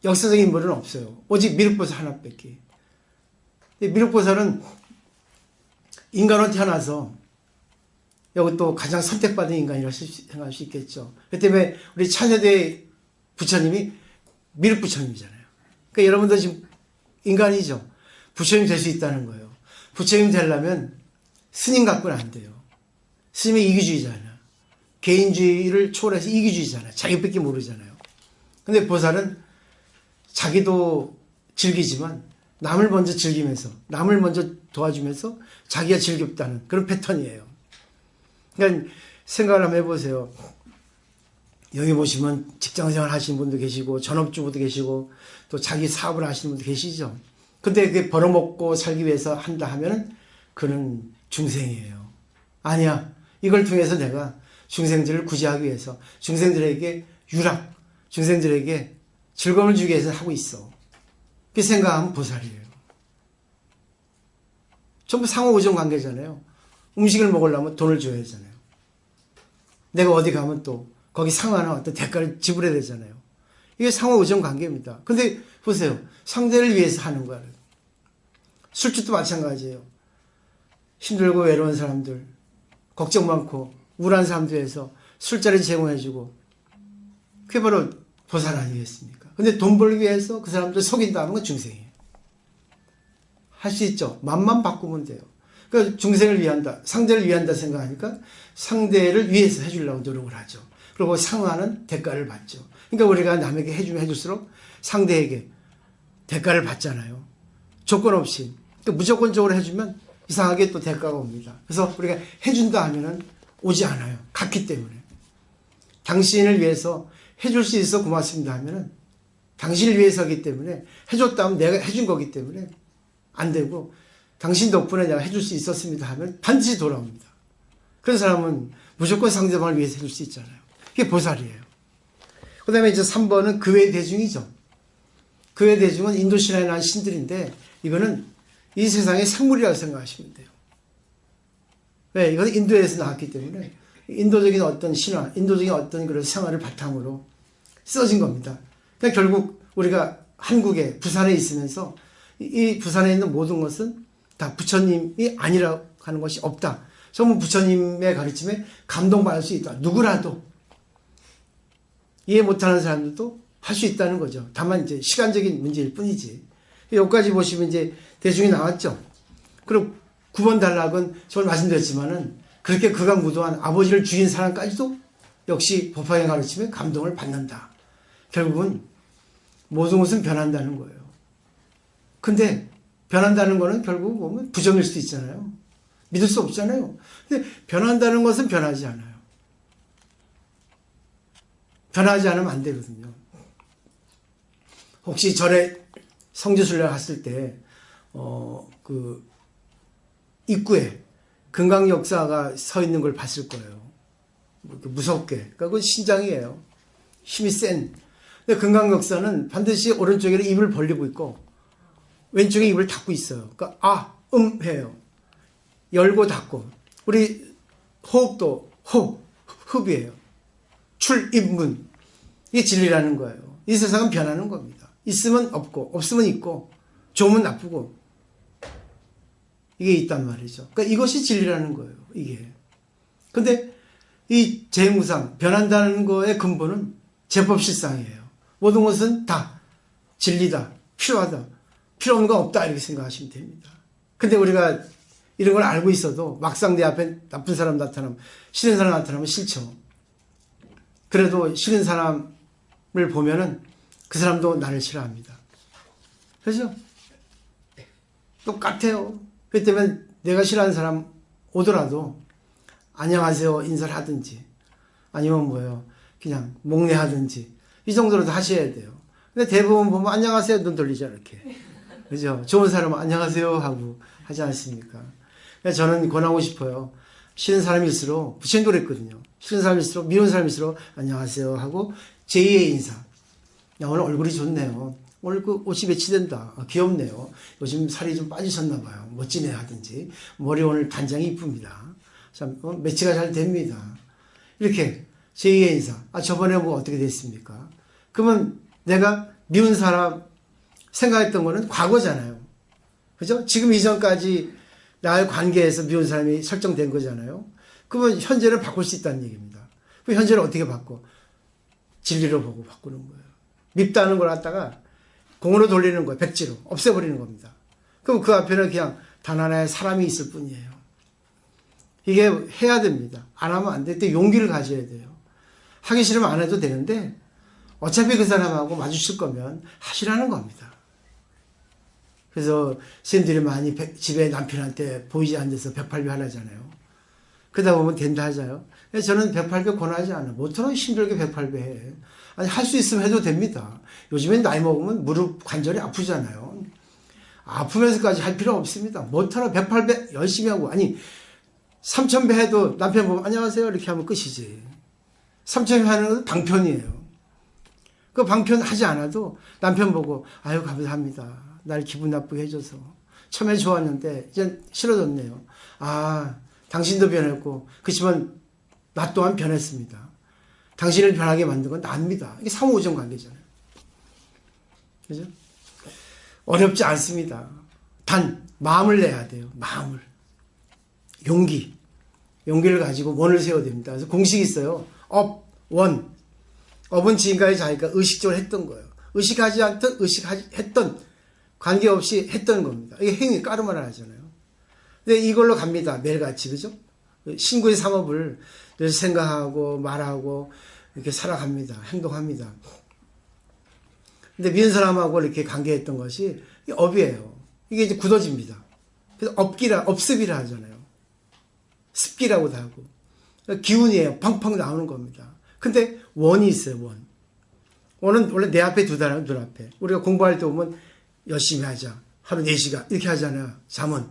역사적인 인물은 없어요. 오직 미륵보살 하나밖에. 미륵보살은 인간으로 태어나서 여기 또 가장 선택받은 인간이라고 생각할 수 있겠죠. 그 때문에 우리 차세대 부처님이 미륵부처님이잖아요. 그러니까 여러분도 지금 인간이죠. 부처님 될 수 있다는 거예요. 부처님 되려면 스님 갖고는 안 돼요. 스님이 이기주의잖아요. 개인주의를 초월해서 이기주의잖아요. 자기밖에 모르잖아요. 근데 보살은 자기도 즐기지만 남을 먼저 즐기면서 남을 먼저 도와주면서 자기가 즐겁다는 그런 패턴이에요. 그러니까 생각을 한번 해보세요. 여기 보시면 직장생활 하시는 분도 계시고 전업주부도 계시고 또 자기 사업을 하시는 분도 계시죠. 근데 그게 벌어먹고 살기 위해서 한다 하면 그는 중생이에요. 아니야. 이걸 통해서 내가 중생들을 구제하기 위해서 중생들에게 유락, 중생들에게 즐거움을 주기 위해서 하고 있어. 그 생각하면 보살이에요. 전부 상호우정 관계잖아요. 음식을 먹으려면 돈을 줘야 되잖아요. 내가 어디 가면 또 거기 상하나 어떤 대가를 지불해야 되잖아요. 이게 상호우정 관계입니다. 근데 보세요. 상대를 위해서 하는 거예요. 술집도 마찬가지예요. 힘들고 외로운 사람들, 걱정 많고 우울한 사람들에서 술자리 제공해주고 그게 바로 보살 아니겠습니까? 근데 돈 벌기 위해서 그 사람들 속인다는 건 중생이에요. 할 수 있죠. 맘만 바꾸면 돼요. 그러니까 중생을 위한다, 상대를 위한다 생각하니까 상대를 위해서 해주려고 노력을 하죠. 그리고 상하는 대가를 받죠. 그러니까 우리가 남에게 해주면 해줄수록 상대에게 대가를 받잖아요. 조건 없이. 그러니까 무조건적으로 해주면 이상하게 또 대가가 옵니다. 그래서 우리가 해준다 하면은 오지 않아요. 같기 때문에. 당신을 위해서 해줄 수 있어 고맙습니다 하면은 당신을 위해서기 때문에 해줬다면 내가 해준 거기 때문에 안 되고 당신 덕분에 내가 해줄 수 있었습니다 하면 반드시 돌아옵니다. 그런 사람은 무조건 상대방을 위해서 해줄 수 있잖아요. 그게 보살이에요. 그 다음에 이제 3번은 그외 대중이죠. 그외 대중은 인도 신화에 나온 신들인데 이거는 이 세상의 생물이라고 생각하시면 돼요. 왜? 이건 인도에서 나왔기 때문에 인도적인 어떤 신화, 인도적인 어떤 그런 생활을 바탕으로 써진 겁니다. 그러니까 결국 우리가 한국에 부산에 있으면서 이 부산에 있는 모든 것은 다 부처님이 아니라고 하는 것이 없다. 전부 부처님의 가르침에 감동받을 수 있다. 누구라도 이해 못하는 사람들도 할 수 있다는 거죠. 다만 이제 시간적인 문제일 뿐이지. 여기까지 보시면 이제 대중이 나왔죠. 그리고 9번 단락은 저는 말씀드렸지만은 그렇게 극악무도한 아버지를 죽인 사람까지도 역시 법화의 가르침에 감동을 받는다. 결국은 모든 것은 변한다는 거예요. 근데 변한다는 거는 결국 보면 부정일 수도 있잖아요. 믿을 수 없잖아요. 근데 변한다는 것은 변하지 않아요. 변하지 않으면 안 되거든요. 혹시 전에 성지순례 갔을 때, 입구에 금강역사가 서 있는 걸 봤을 거예요. 무섭게. 그러니까 그건 신장이에요. 힘이 센. 근데 금강역사는 반드시 오른쪽에는 입을 벌리고 있고, 왼쪽에 입을 닫고 있어요. 그러니까, 해요. 열고 닫고. 우리 호흡도, 흡이에요. 출, 입, 문. 이게 진리라는 거예요. 이 세상은 변하는 겁니다. 있으면 없고, 없으면 있고, 좋으면 나쁘고, 이게 있단 말이죠. 그러니까 이것이 진리라는 거예요, 이게. 근데 이 재무상, 변한다는 거의 근본은 제법실상이에요. 모든 것은 다 진리다, 필요하다, 필요 없는 거 없다, 이렇게 생각하시면 됩니다. 근데 우리가 이런 걸 알고 있어도 막상 내 앞에 나쁜 사람 나타나면, 싫은 사람 나타나면 싫죠. 그래도 싫은 사람을 보면은 그 사람도 나를 싫어합니다. 그렇죠? 똑같아요. 그렇기 때문에 내가 싫어하는 사람 오더라도 안녕하세요 인사를 하든지 아니면 뭐예요 그냥 목례하든지 이 정도로도 하셔야 돼요. 근데 대부분 보면 안녕하세요 눈 돌리죠 이렇게. 그죠? 좋은 사람은 안녕하세요 하고 하지 않습니까? 그래서 저는 권하고 싶어요. 싫은 사람일수록 부처님도 그랬거든요. 싫은 사람일수록 미운 사람일수록 안녕하세요 하고 제2의 인사. 야 오늘 얼굴이 좋네요. 오늘 그 옷이 매치된다. 귀엽네요. 요즘 살이 좀 빠지셨나 봐요. 멋지네 하든지. 머리 오늘 단장이 이쁩니다. 참 매치가 잘 됩니다. 이렇게 제2의 인사. 저번에 뭐 어떻게 됐습니까? 그러면 내가 미운 사람 생각했던 거는 과거잖아요. 그죠? 지금 이전까지 나의 관계에서 미운 사람이 설정된 거잖아요. 그러면 현재를 바꿀 수 있다는 얘기입니다. 그럼 현재를 어떻게 바꿔? 진리로 보고 바꾸는 거예요. 밉다는 걸 갖다가 공으로 돌리는 거예요. 백지로 없애버리는 겁니다. 그럼 그 앞에는 그냥 단 하나의 사람이 있을 뿐이에요. 이게 해야 됩니다. 안 하면 안 될 때 용기를 가져야 돼요. 하기 싫으면 안 해도 되는데 어차피 그 사람하고 마주칠 거면 하시라는 겁니다. 그래서 선생님들이 많이 집에 남편한테 보이지 않는 데서 108배 하라잖아요. 그러다 보면 된다 하잖아요. 저는 108배 권하지 않아. 뭐처럼 힘들게 108배 해. 아니, 할 수 있으면 해도 됩니다. 요즘엔 나이 먹으면 무릎 관절이 아프잖아요. 아프면서까지 할 필요 없습니다. 뭐처럼 108배 열심히 하고, 아니, 3000배 해도 남편 보면 안녕하세요 이렇게 하면 끝이지. 3000배 하는 건 방편이에요. 그 방편 하지 않아도 남편 보고 아유 감사합니다. 날 기분 나쁘게 해줘서. 처음에 좋았는데 이제 싫어졌네요. 아, 당신도 변했고 그렇지만 나 또한 변했습니다. 당신을 변하게 만든 건 나입니다. 이게 상호우정 관계잖아요. 그죠? 어렵지 않습니다. 단 마음을 내야 돼요. 마음을. 용기를 가지고 원을 세워야 됩니다. 그래서 공식이 있어요. 업, 원. 업은 지금까지 자기가 의식적으로 했던 거예요. 의식하지 않던, 했던, 관계없이 했던 겁니다. 이게 행위, 까르마라 하잖아요. 근데 이걸로 갑니다. 매일같이, 그죠? 신구의 삼업을 늘 생각하고, 말하고, 이렇게 살아갑니다. 행동합니다. 근데 미운 사람하고 이렇게 관계했던 것이 업이에요. 이게 이제 굳어집니다. 그래서 업습이라 하잖아요. 습기라고도 하고. 기운이에요. 펑펑 나오는 겁니다. 근데 원이 있어요, 원. 원은 원래 내 앞에 두잖아요, 눈앞에. 우리가 공부할 때 보면 열심히 하자. 하루 4시간. 이렇게 하잖아요. 잠은.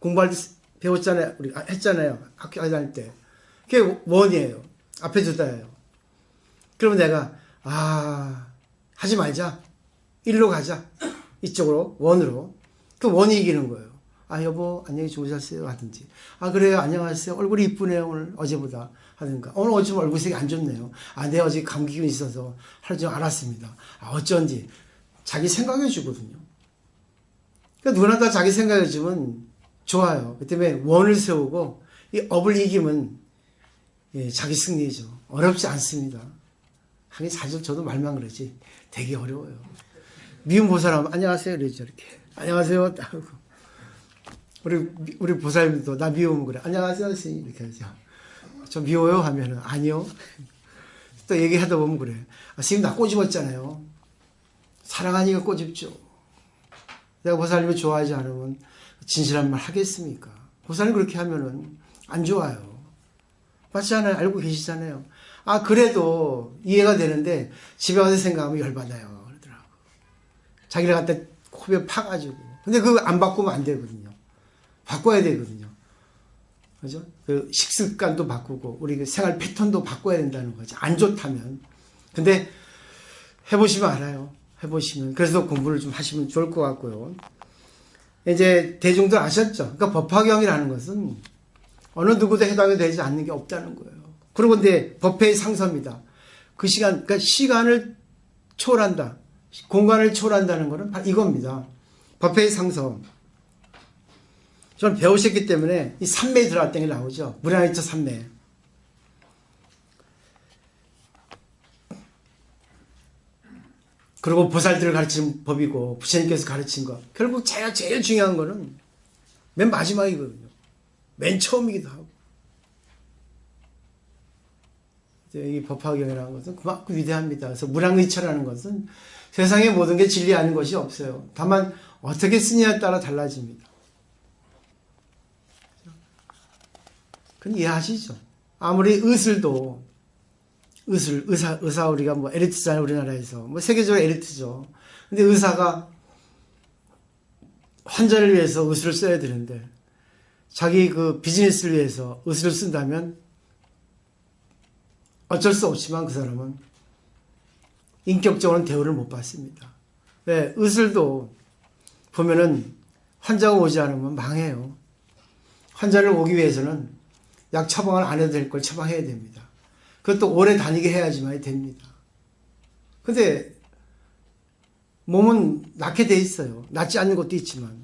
공부할 때 배웠잖아요. 우리가 했잖아요. 학교 다닐 때. 그게 원이에요. 앞에 두다예요. 그러면 내가, 하지 말자. 일로 가자. 이쪽으로, 원으로. 그 원이 이기는 거예요. 여보, 안녕히 주무셨어요? 하든지. 그래요, 안녕하세요. 얼굴이 이쁘네요, 오늘, 어제보다. 하든가. 오늘 어쩜 얼굴색이 안 좋네요. 내 어제 감기 기운이 있어서 하루 종일 알았습니다. 어쩐지. 자기 생각해 주거든요. 그러니까 누구나 다 자기 생각해 주면 좋아요. 그 때문에 원을 세우고, 이 업을 이기면, 자기 승리죠. 어렵지 않습니다. 하긴 사실 저도 말만 그러지. 되게 어려워요. 미운 보살하면, 안녕하세요. 이러죠, 이렇게. 안녕하세요. 우리 보살님도 나 미우면 그래. 안녕하세요, 선생님. 이렇게 하죠. 저 미워요? 하면은, 아니요. 또 얘기하다 보면 그래. 선생님 나 꼬집었잖아요. 사랑하니까 꼬집죠. 내가 보살님을 좋아하지 않으면 진실한 말 하겠습니까? 보살님 그렇게 하면은 안 좋아요. 맞지 않아요? 알고 계시잖아요. 그래도 이해가 되는데 집에 와서 생각하면 열받아요. 그러더라고. 자기를 갖다 코에 파가지고. 근데 그거 안 바꾸면 안 되거든요. 바꿔야 되거든요. 그죠? 그 식습관도 바꾸고, 우리 그 생활 패턴도 바꿔야 된다는 거죠. 안 좋다면. 근데 해보시면 알아요. 해보시면. 그래서 공부를 좀 하시면 좋을 것 같고요. 이제 대중들 아셨죠? 그러니까 법화경이라는 것은 어느 누구도 해당이 되지 않는 게 없다는 거예요. 그리고 근데 법회의 상서입니다. 그 시간, 그러니까 시간을 초월한다. 공간을 초월한다는 것은 바로 이겁니다. 법회의 상서. 저는 배우셨기 때문에 이 삼매에 들어갔다는 게 나오죠. 무량일체 삼매. 그리고 보살들을 가르치는 법이고 부처님께서 가르친 것. 결국 제일 중요한 거는 맨 마지막이거든요. 맨 처음이기도 하고. 이 법화경이라는 것은 그만큼 위대합니다. 그래서 무량의처라는 것은 세상의 모든 게 진리 아닌 것이 없어요. 다만 어떻게 쓰냐에 따라 달라집니다. 그건 이해하시죠? 아무리 의술도 의사 우리가 뭐 엘리트잖아요, 우리나라에서. 뭐 세계적으로 엘리트죠. 근데 의사가 환자를 위해서 의술을 써야 되는데 자기 그 비즈니스를 위해서 의술을 쓴다면 어쩔 수 없지만 그 사람은 인격적으로는 대우를 못 받습니다. 네, 의술도 보면은 환자가 오지 않으면 망해요. 환자를 오기 위해서는 약 처방을 안 해도 될 걸 처방해야 됩니다. 그것도 오래 다니게 해야지만 됩니다. 근데 몸은 낫게 돼 있어요. 낫지 않는 것도 있지만.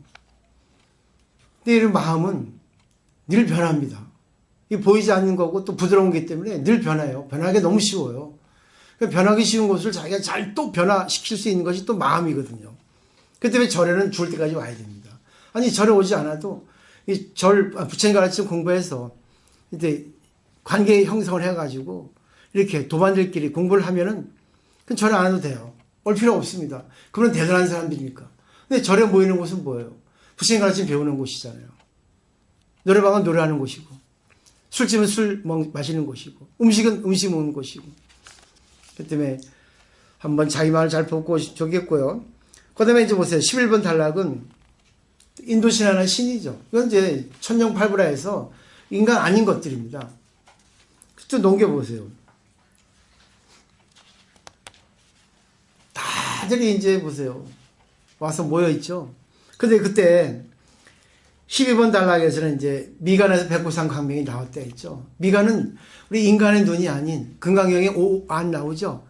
근데 이런 마음은 늘 변합니다. 이 보이지 않는 거고 또 부드러운 게 때문에 늘 변해요. 변하기 너무 쉬워요. 변하기 쉬운 것을 자기가 잘 또 변화시킬 수 있는 것이 또 마음이거든요. 그 때문에 절에는 죽을 때까지 와야 됩니다. 아니, 절에 오지 않아도 이 부처님 가르침 공부해서 이제 관계 형성을 해가지고 이렇게 도반들끼리 공부를 하면은 그건 절에 안 와도 돼요. 올 필요 없습니다. 그러면 대단한 사람들이니까. 근데 절에 모이는 곳은 뭐예요? 부처님 가르침 배우는 곳이잖아요. 노래방은 노래하는 곳이고, 술집은 술 마시는 곳이고, 음식은 음식 먹는 곳이고. 그 때문에 한번 자기 마음을 잘 보고 좋겠고요. 그 다음에 이제 보세요. 11번 단락은 인도 신화나 신이죠. 이건 이제 천룡팔부라해서 인간 아닌 것들입니다. 또 넘겨보세요. 다들이 이제 보세요. 와서 모여있죠. 근데 그때 12번 단락에서는 이제 미간에서 백호상 광명이 나왔다 했죠. 미간은 우리 인간의 눈이 아닌 금강경에 오안 나오죠.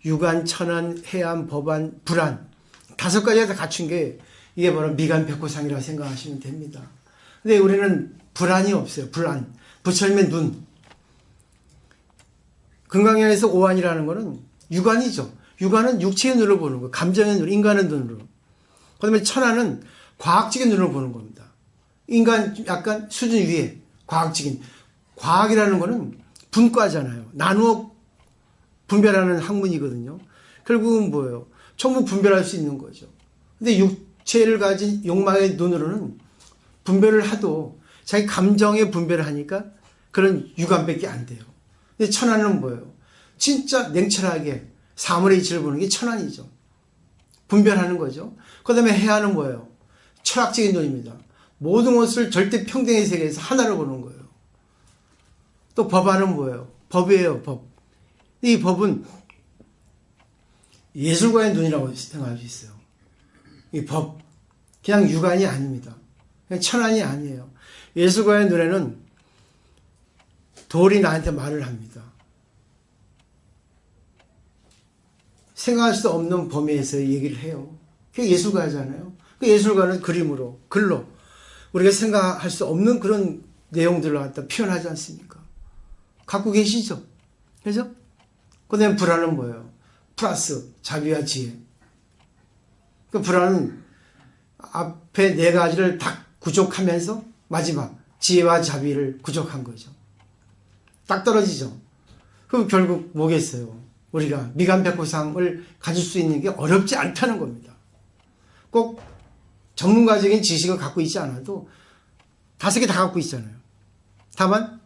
유관, 천안, 해안, 법안, 불안. 5가지가 다 갖춘 게 이게 바로 미간 백호상이라고 생각하시면 됩니다. 근데 우리는 불안이 없어요. 불안. 부처님의 눈. 금강경에서 오안이라는 거는 유관이죠. 유관은 육체의 눈으로 보는 거예요. 감정의 눈, 인간의 눈으로. 그 다음에 천안은 과학적인 눈으로 보는 겁니다. 인간 약간 수준 위에 과학적인. 과학이라는 거는 분과잖아요. 나누어 분별하는 학문이거든요. 결국은 뭐예요? 전부 분별할 수 있는 거죠. 근데 육체를 가진 욕망의 눈으로는 분별을 하도 자기 감정의 분별을 하니까 그런 유감밖에 안 돼요. 근데 천안은 뭐예요? 진짜 냉철하게 사물의 이치를 보는 게 천안이죠. 분별하는 거죠. 그 다음에 해안은 뭐예요? 철학적인 눈입니다. 모든 것을 절대 평등의 세계에서 하나로 보는 거예요. 또 법안은 뭐예요? 법이에요, 법. 이 법은 예술가의 눈이라고 생각할 수 있어요. 이 법. 그냥 유관이 아닙니다. 그냥 천안이 아니에요. 예술가의 눈에는 돌이 나한테 말을 합니다. 생각할 수 없는 범위에서 얘기를 해요. 그게 예술가잖아요. 그 예술가는 그림으로, 글로 우리가 생각할 수 없는 그런 내용들을 갖다 표현하지 않습니까? 갖고 계시죠? 그죠? 그 다음에 불안은 뭐예요? 플러스 자비와 지혜. 그 불안은 앞에 4가지를 다 구족하면서 마지막 지혜와 자비를 구족한 거죠. 딱 떨어지죠. 그럼 결국 뭐겠어요? 우리가 미간백호상을 가질 수 있는 게 어렵지 않다는 겁니다. 꼭 전문가적인 지식을 갖고 있지 않아도 5개 다 갖고 있잖아요. 다만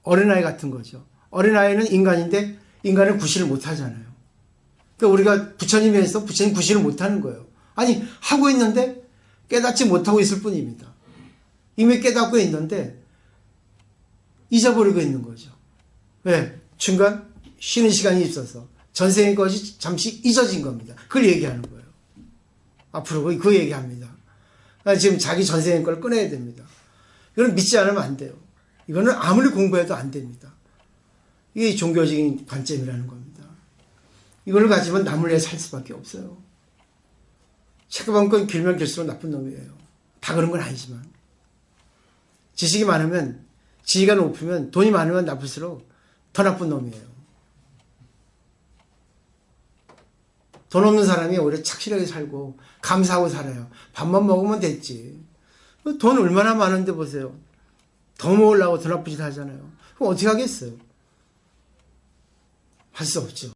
어린아이 같은 거죠. 어린아이는 인간인데 인간을 구실을 못하잖아요. 그러니까 우리가 부처님에서 부처님 구실을 못하는 거예요. 아니 하고 있는데 깨닫지 못하고 있을 뿐입니다. 이미 깨닫고 있는데 잊어버리고 있는 거죠. 왜? 중간 쉬는 시간이 있어서 전생의 것이 잠시 잊어진 겁니다. 그걸 얘기하는 거예요. 앞으로 그 얘기합니다. 그러니까 지금 자기 전생의 걸 꺼내야 됩니다. 이거는 믿지 않으면 안 돼요. 이거는 아무리 공부해도 안 됩니다. 이게 종교적인 관점이라는 겁니다. 이걸 가지면 남을 위해 살 수밖에 없어요. 책가방권 길면 길수록 나쁜 놈이에요. 다 그런 건 아니지만. 지식이 많으면, 지위가 높으면, 돈이 많으면 나쁠수록 더 나쁜 놈이에요. 돈 없는 사람이 오히려 착실하게 살고 감사하고 살아요. 밥만 먹으면 됐지. 돈 얼마나 많은데 보세요. 더 모으려고 돈 나쁜 짓 하잖아요. 그럼 어떻게 하겠어요? 할 수 없죠.